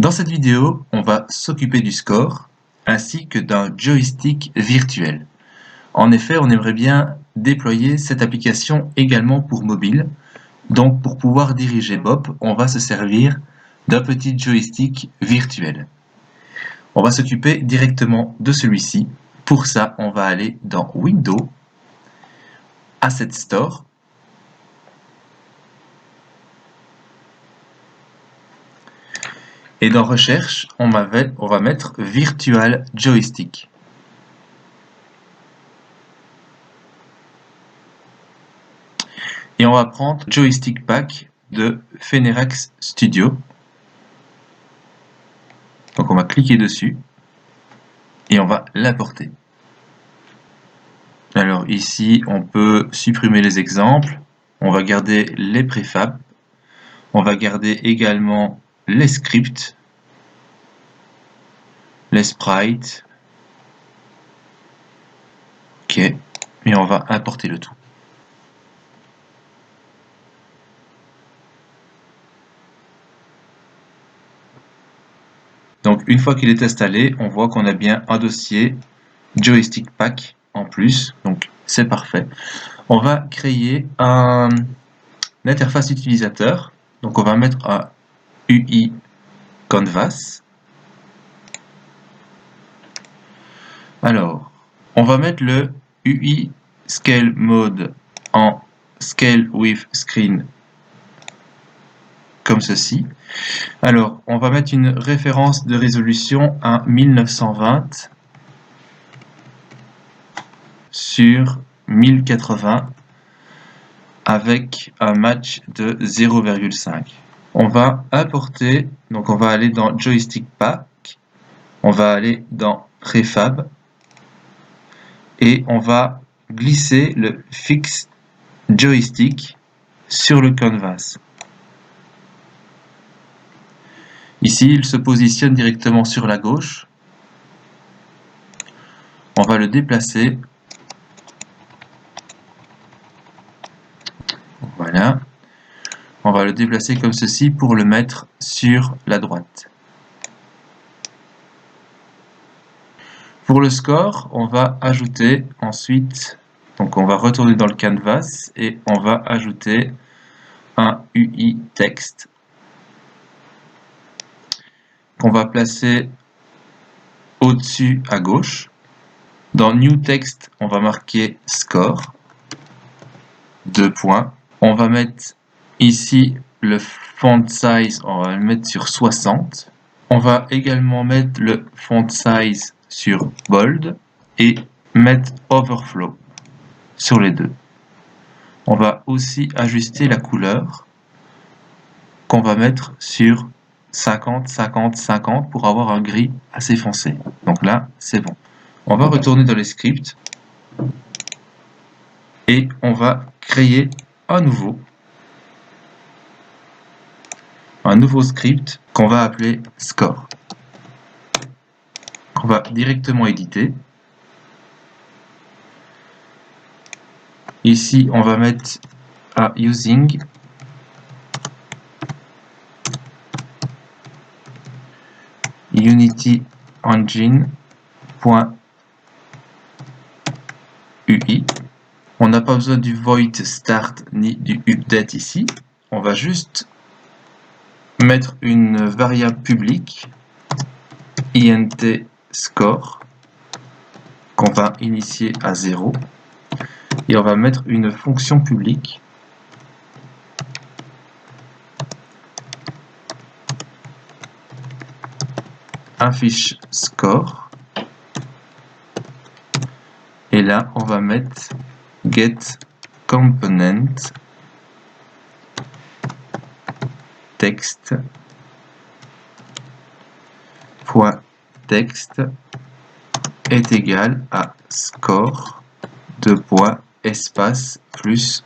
Dans cette vidéo, on va s'occuper du score ainsi que d'un joystick virtuel. En effet, on aimerait bien déployer cette application également pour mobile. Donc pour pouvoir diriger Bob, on va se servir d'un petit joystick virtuel. On va s'occuper directement de celui-ci. Pour ça, on va aller dans Windows, Asset Store, et dans Recherche, on va mettre Virtual Joystick. Et on va prendre Joystick Pack de Fenerax Studio. Donc on va cliquer dessus et on va l'importer. Alors ici, on peut supprimer les exemples. On va garder les préfabs. On va garder également les scripts, les sprites. Ok, et on va importer le tout. Donc une fois qu'il est installé, on voit qu'on a bien un dossier Joystick Pack en plus, donc c'est parfait. On va créer une interface utilisateur, donc on va mettre un UI Canvas. Alors, on va mettre le UI Scale Mode en Scale with Screen comme ceci. Alors, on va mettre une référence de résolution à 1920 sur 1080 avec un match de 0,5. On va importer, donc on va aller dans Joystick Pack, on va aller dans Prefab et on va glisser le Fix Joystick sur le canvas. Ici, il se positionne directement sur la gauche. On va le déplacer. Voilà. On va le déplacer comme ceci pour le mettre sur la droite. Pour le score, on va ajouter ensuite, donc on va retourner dans le canvas et on va ajouter un UI texte qu'on va placer au-dessus à gauche. Dans New Text, on va marquer Score, 2 points. On va mettre ici le font size, on va le mettre sur 60. On va également mettre le font size sur Bold et mettre Overflow sur les deux. On va aussi ajuster la couleur qu'on va mettre sur 50, 50, 50 pour avoir un gris assez foncé. Donc là, c'est bon. On va retourner dans les scripts et on va créer un nouveau script qu'on va appeler score, qu'on va directement éditer. Ici, on va mettre à using Unity Engine.ui. On n'a pas besoin du void start ni du update ici. On va juste mettre une variable publique int score qu'on va initier à 0 et on va mettre une fonction publique affiche score et là on va mettre get component text .text est égal à score espace plus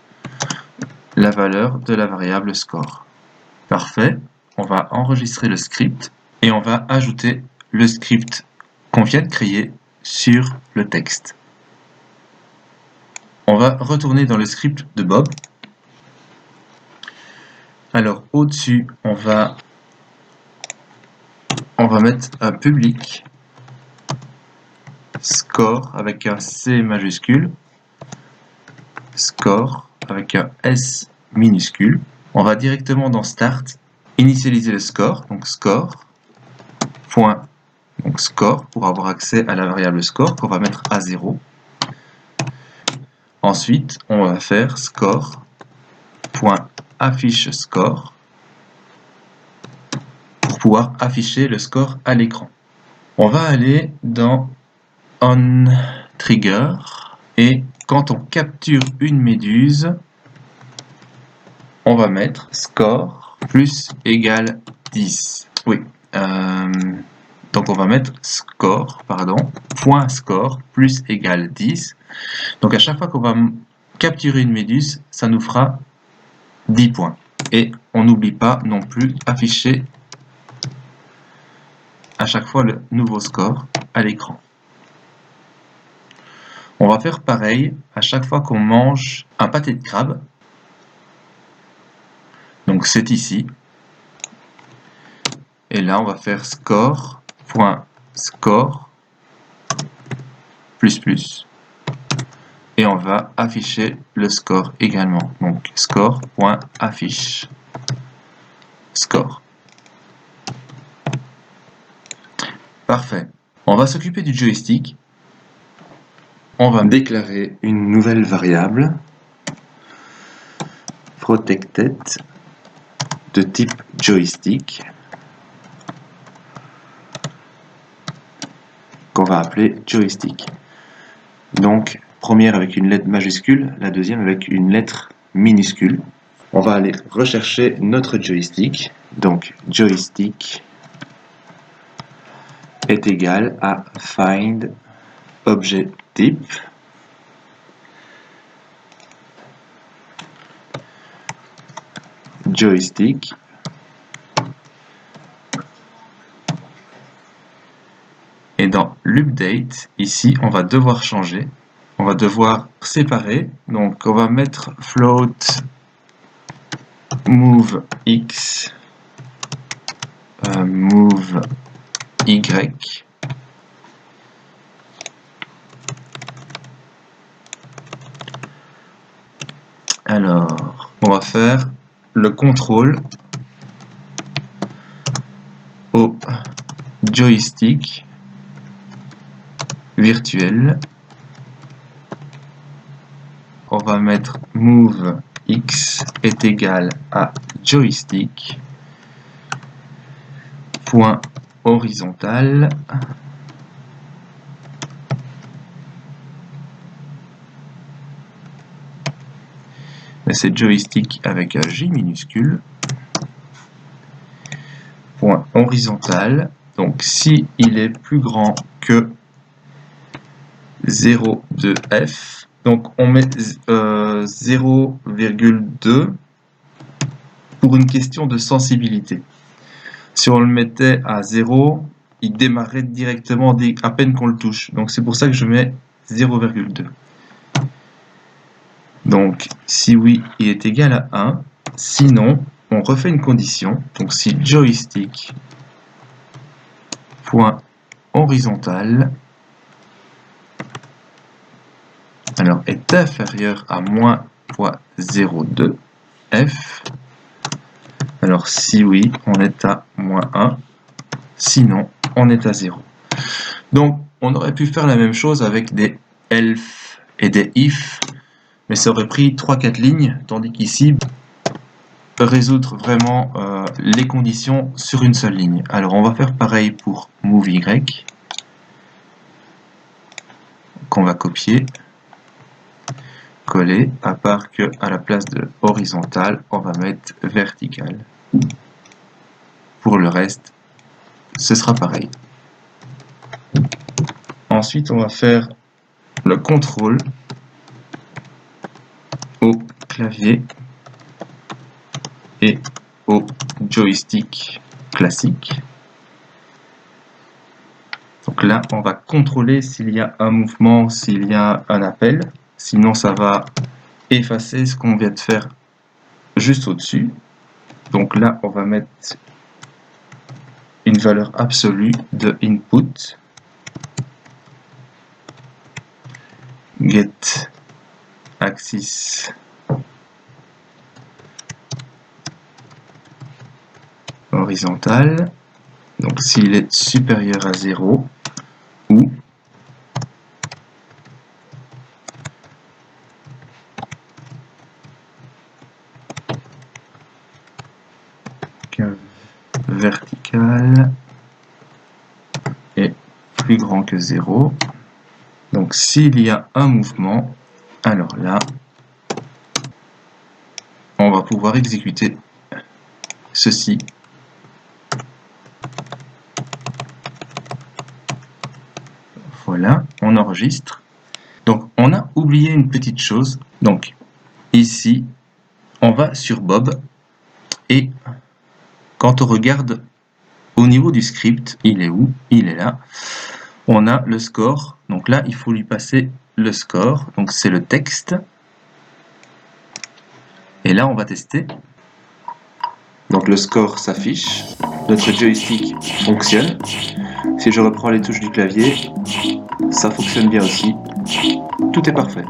la valeur de la variable score. Parfait, on va enregistrer le script et on va ajouter le script qu'on vient de créer sur le texte. On va retourner dans le script de Bob. Alors au-dessus, on va on va mettre un public score avec un C majuscule, score avec un S minuscule. On va directement dans Start, initialiser le score, donc score, point, donc score, pour avoir accès à la variable score qu'on va mettre à 0. Ensuite, on va faire score, point, affiche score, pour pouvoir afficher le score à l'écran. On va aller dans On Trigger, et quand on capture une méduse, on va mettre score plus égale 10. Oui. Donc on va mettre score, pardon, point score plus égale 10. Donc à chaque fois qu'on va capturer une méduse, ça nous fera 10 points. Et on n'oublie pas non plus afficher à chaque fois le nouveau score à l'écran. On va faire pareil à chaque fois qu'on mange un pâté de crabe. Donc c'est ici. Et là, on va faire score, point score, plus plus. Et on va afficher le score également. Donc score, point affiche, score. Parfait. On va s'occuper du joystick. On va déclarer une nouvelle variable protected de type joystick qu'on va appeler joystick. Donc première avec une lettre majuscule, la deuxième avec une lettre minuscule. On va aller rechercher notre joystick. Donc joystick est égal à find objet type joystick et dans l'update ici on va devoir changer, on va devoir séparer, donc on va mettre float move x move y. Alors, on va faire le contrôle au joystick virtuel. On va mettre move x est égal à joystick point horizontal mais c'est joystick avec un J minuscule, point horizontal, donc si il est plus grand que 0,2f, donc on met 0,2 pour une question de sensibilité. Si on le mettait à 0, il démarrait directement à peine qu'on le touche, donc c'est pour ça que je mets 0,2. Donc, si oui, il est égal à 1. Sinon, on refait une condition. Donc, si joystick point horizontal alors est inférieur à moins 0,2 f, alors si oui, on est à moins 1. Sinon, on est à 0. Donc, on aurait pu faire la même chose avec des else et des if, mais ça aurait pris 3-4 lignes, tandis qu'ici, on peut résoudre vraiment les conditions sur une seule ligne. Alors on va faire pareil pour move y, qu'on va copier, coller, à part que à la place de horizontal, on va mettre vertical. Pour le reste, ce sera pareil. Ensuite, on va faire le contrôle au clavier et au joystick classique. Donc là, on va contrôler s'il y a un mouvement, s'il y a un appel. Sinon, ça va effacer ce qu'on vient de faire juste au-dessus. Donc là, on va mettre une valeur absolue de input. Get axis horizontal. Donc s'il est supérieur à 0 ou vertical est plus grand que 0. Donc s'il y a un mouvement, alors là, on va pouvoir exécuter ceci. Voilà, on enregistre. Donc on a oublié une petite chose. Donc ici, on va sur Bob et quand on regarde au niveau du script, il est où? Il est là. On a le score. Donc là, il faut lui passer le score. Donc c'est le texte. Et là, on va tester. Donc le score s'affiche. Notre joystick fonctionne. Si je reprends les touches du clavier, ça fonctionne bien aussi. Tout est parfait.